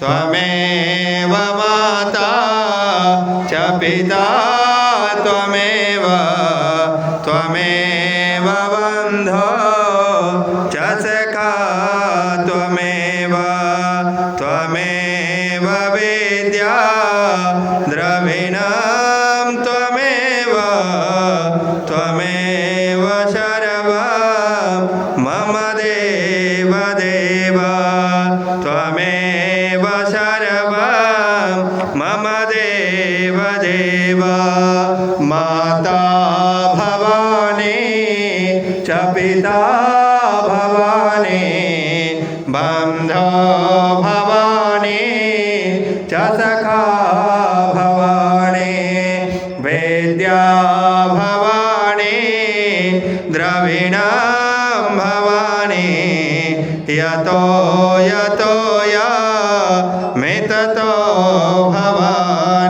त्वमेव माता च पिता त्वमेव त्वमेव बन्धो च सखा त्वमेव त्वमेव विद्या द्रविणं त्वमेव त्वमेव सर्वं मम देव देव त्वमेव सर्वं मम देव देव माता भवानी च पिता भवानी बन्धो भवानी च सखा भवानी वेद्या भवानी द्रविणं भवानी यतो यतो या मे ततो